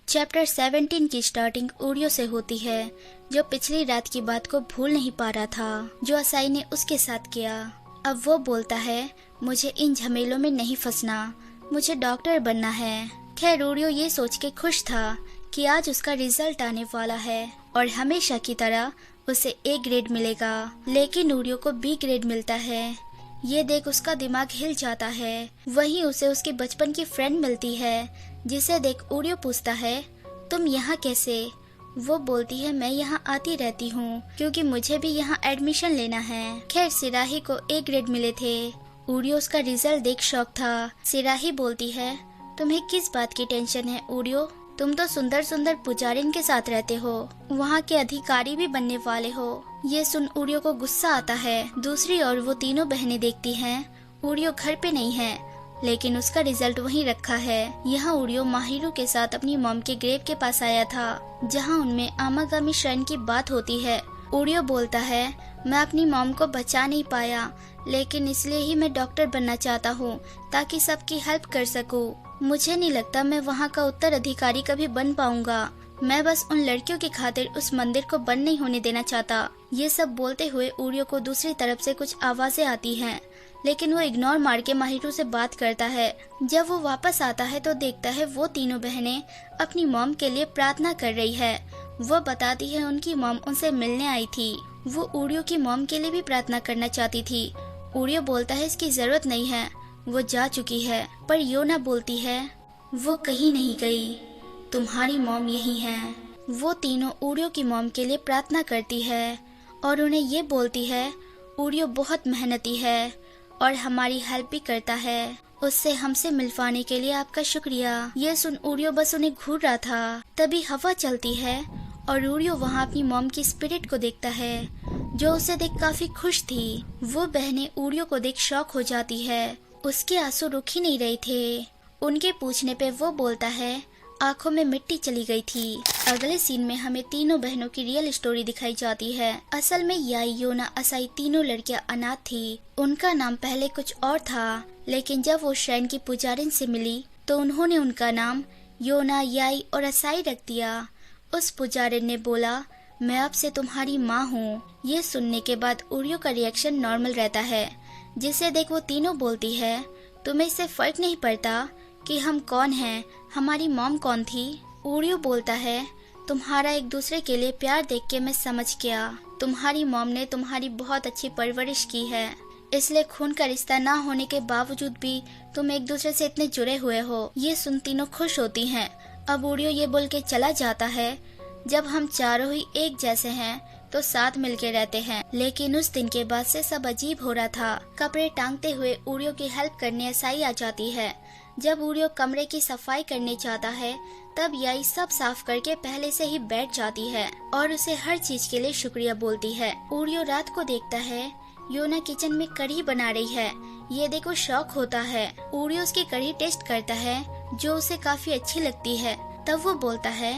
Chapter 17 की starting Oreo से होती है, जो पिछली रात की बात को भूल नहीं पा रहा था जो असाई ने उसके साथ किया। अब वो बोलता है, मुझे इन झमेलों में नहीं फंसना, मुझे डॉक्टर बनना है। खैर ओरियो ये सोच के खुश था कि आज उसका रिजल्ट आने वाला है और हमेशा की तरह उसे ए ग्रेड मिलेगा, लेकिन ओरियो को बी ग्रेड मिलता है। ये देख उसका दिमाग हिल जाता है। वहीं उसे उसकी बचपन की फ्रेंड मिलती है, जिसे देख ओरियो पूछता है, तुम यहाँ कैसे? वो बोलती है, मैं यहाँ आती रहती हूँ क्योंकि मुझे भी यहाँ एडमिशन लेना है। खैर सिराही को ए ग्रेड मिले थे। ओरियो उसका रिजल्ट देख शॉक था। सिराही बोलती है, तुम्हें किस बात की टेंशन है ओरियो? तुम तो सुंदर सुंदर पुजारिन के साथ रहते हो, वहाँ के अधिकारी भी बनने वाले हो। ये सुन ओरियो को गुस्सा आता है। दूसरी ओर वो तीनों बहनें देखती हैं, ओरियो घर पे नहीं है, लेकिन उसका रिजल्ट वहीं रखा है। यहाँ ओरियो माहिरू के साथ अपनी मॉम के ग्रेव के पास आया था, जहाँ उनमें आमागामी श्राइन की बात होती है। ओरियो बोलता है, मैं अपनी मॉम को बचा नहीं पाया, लेकिन इसलिए ही मैं डॉक्टर बनना चाहता हूँ ताकि सबकी हेल्प कर सकूँ। मुझे नहीं लगता मैं वहाँ का उत्तराधिकारी कभी बन पाऊंगा। मैं बस उन लड़कियों की खातिर उस मंदिर को बंद नहीं होने देना चाहता। ये सब बोलते हुए ओरियो को दूसरी तरफ से कुछ आवाजें आती हैं, लेकिन वो इग्नोर मार के माहिरू से बात करता है। जब वो वापस आता है तो देखता है वो तीनों बहनें अपनी मॉम के लिए प्रार्थना कर रही है। वो बताती है उनकी मॉम उनसे मिलने आई थी। वो ओरियो की मॉम के लिए भी प्रार्थना करना चाहती थी। ओरियो बोलता है, इसकी जरूरत नहीं है, वो जा चुकी है। पर योना बोलती है, वो कहीं नहीं गई, तुम्हारी मॉम यही है। वो तीनों ओरियो की मॉम के लिए प्रार्थना करती है और उन्हें ये बोलती है, ओरियो बहुत मेहनती है और हमारी हेल्प भी करता है, उससे हमसे मिलवाने के लिए आपका शुक्रिया। ये सुन ओरियो बस उन्हें घूर रहा था। तभी हवा चलती है और ओरियो वहाँ अपनी मॉम की स्पिरिट को देखता है, जो उसे देख काफी खुश थी। वो बहनें ओरियो को देख शॉक हो जाती है। उसके आंसू रुक ही नहीं रहे थे। उनके पूछने पे वो बोलता है, आंखों में मिट्टी चली गई थी। अगले सीन में हमें तीनों बहनों की रियल स्टोरी दिखाई जाती है। असल में याई, योना, असाई तीनों लड़कियां अनाथ थी। उनका नाम पहले कुछ और था, लेकिन जब वो श्राइन की पुजारिन से मिली तो उन्होंने उनका नाम योना, याई और असाई रख दिया। उस पुजारिन ने बोला, मैं अब से तुम्हारी माँ हूँ। ये सुनने के बाद ओरियो का रिएक्शन नॉर्मल रहता है, जिसे देख वो तीनों बोलती है, तुम्हें इससे फर्क नहीं पड़ता कि हम कौन हैं, हमारी मॉम कौन थी? ओरियो बोलता है, तुम्हारा एक दूसरे के लिए प्यार देख के मैं समझ गया, तुम्हारी मॉम ने तुम्हारी बहुत अच्छी परवरिश की है, इसलिए खून का रिश्ता ना होने के बावजूद भी तुम एक दूसरे से इतने जुड़े हुए हो। ये सुन तीनों खुश होती हैं। अब ओरियो ये बोल के चला जाता है, जब हम चारों ही एक जैसे हैं तो साथ मिलके रहते हैं। लेकिन उस दिन के बाद से सब अजीब हो रहा था। कपड़े टांगते हुए ओरियो की हेल्प करने असाई आ जाती है। जब ओरियो कमरे की सफाई करने चाहता है, तब याई सब साफ करके पहले से ही बैठ जाती है और उसे हर चीज के लिए शुक्रिया बोलती है। ओरियो रात को देखता है योना किचन में कढ़ी बना रही है। ये देखो शौक होता है। ओरियो उसकी कढ़ी टेस्ट करता है, जो उसे काफी अच्छी लगती है। तब वो बोलता है,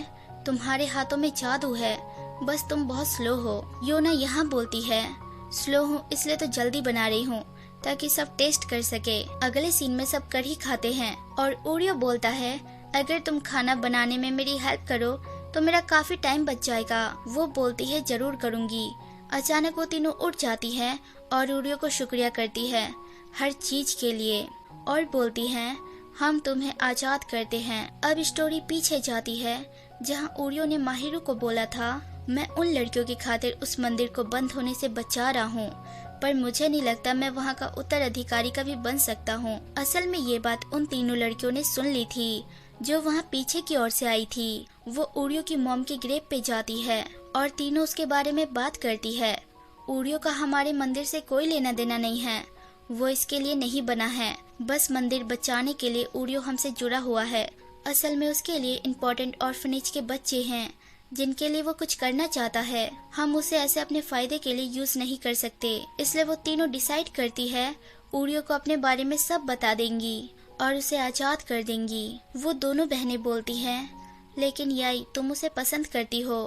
तुम्हारे हाथों में जादू है, बस तुम बहुत स्लो हो। योना यहाँ बोलती है, स्लो हूँ इसलिए तो जल्दी बना रही हूँ ताकि सब टेस्ट कर सके। अगले सीन में सब कढ़ी खाते हैं और ओरियो बोलता है, अगर तुम खाना बनाने में मेरी हेल्प करो तो मेरा काफी टाइम बच जाएगा। वो बोलती है, जरूर करूँगी। अचानक वो तीनों उठ जाती है और ओरियो को शुक्रिया करती है हर चीज के लिए और बोलती है, हम तुम्हें आजाद करते हैं। अब स्टोरी पीछे जाती है, जहाँ ओरियो ने माहिरू को बोला था, मैं उन लड़कियों की खातिर उस मंदिर को बंद होने से बचा रहा हूँ, पर मुझे नहीं लगता मैं वहाँ का उत्तराधिकारी कभी बन सकता हूँ। असल में ये बात उन तीनों लड़कियों ने सुन ली थी, जो वहाँ पीछे की ओर से आई थी। वो ओरियो की मॉम के ग्रेव पे जाती है और तीनों उसके बारे में बात करती है। ओरियो का हमारे मंदिर से कोई लेना देना नहीं है, वो इसके लिए नहीं बना है, बस मंदिर बचाने के लिए ओरियो हमसे जुड़ा हुआ है। असल में उसके लिए इम्पोर्टेंट ऑर्फनेज के बच्चे हैं, जिनके लिए वो कुछ करना चाहता है। हम उसे ऐसे अपने फायदे के लिए यूज नहीं कर सकते। इसलिए वो तीनों डिसाइड करती है ओरियो को अपने बारे में सब बता देंगी और उसे आजाद कर देंगी। वो दोनों बहनें बोलती हैं, लेकिन याई तुम उसे पसंद करती हो।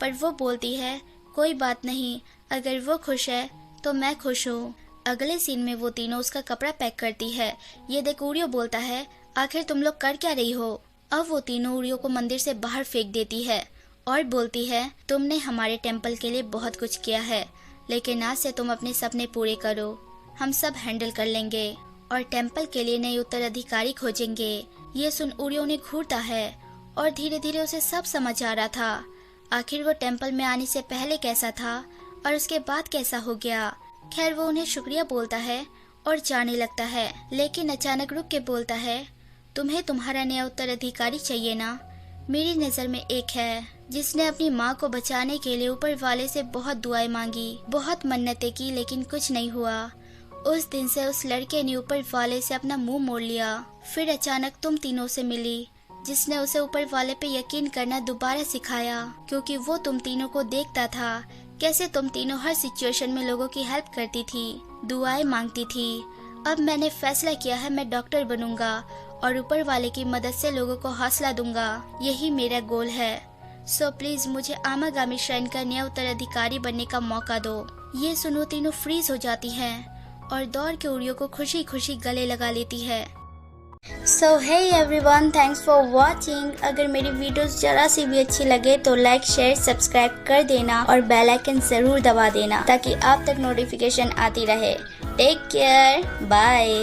पर वो बोलती है, कोई बात नहीं, अगर वो खुश है तो मैं खुश हूँ। अगले सीन में वो तीनों उसका कपड़ा पैक करती है। ये देख ओरियो बोलता है, आखिर तुम लोग कर क्या रही हो? अब वो तीनों उड़ियों को मंदिर से बाहर फेंक देती है और बोलती है, तुमने हमारे टेम्पल के लिए बहुत कुछ किया है, लेकिन आज से तुम अपने सपने पूरे करो, हम सब हैंडल कर लेंगे और टेम्पल के लिए नए उत्तराधिकारी खोजेंगे। ये सुन उड़ियों ने घूरता है और धीरे धीरे उसे सब समझ आ रहा था। आखिर वो टेम्पल में आने से पहले कैसा था और उसके बाद कैसा हो गया। खैर वो उन्हें शुक्रिया बोलता है और जाने लगता है, लेकिन अचानक रुक के बोलता है, तुम्हें तुम्हारा नया उत्तराधिकारी चाहिए ना? मेरी नज़र में एक है जिसने अपनी माँ को बचाने के लिए ऊपर वाले से बहुत दुआएं मांगी, बहुत मन्नतें की, लेकिन कुछ नहीं हुआ। उस दिन से उस लड़के ने ऊपर वाले से अपना मुंह मोड़ लिया। फिर अचानक तुम तीनों से मिली, जिसने उसे ऊपर वाले पे यकीन करना दोबारा सिखाया, क्योंकि वो तुम तीनों को देखता था कैसे तुम तीनों हर सिचुएशन में लोगों की हेल्प करती थी, दुआएं मांगती थी। अब मैंने फैसला किया है, मैं डॉक्टर बनूंगा और ऊपर वाले की मदद से लोगों को हौसला दूंगा। यही मेरा गोल है। सो प्लीज मुझे आमागामी श्राइन का नया उत्तराधिकारी बनने का मौका दो। ये सुनो तीनों फ्रीज हो जाती हैं और दौड़ के उड़ियों को खुशी खुशी गले लगा लेती है। So hey everyone, thanks for watching. अगर मेरी वीडियोस जरा सी भी अच्छी लगे तो लाइक शेयर सब्सक्राइब कर देना और बेल आइकन जरूर दबा देना ताकि आप तक नोटिफिकेशन आती रहे। Take care, bye.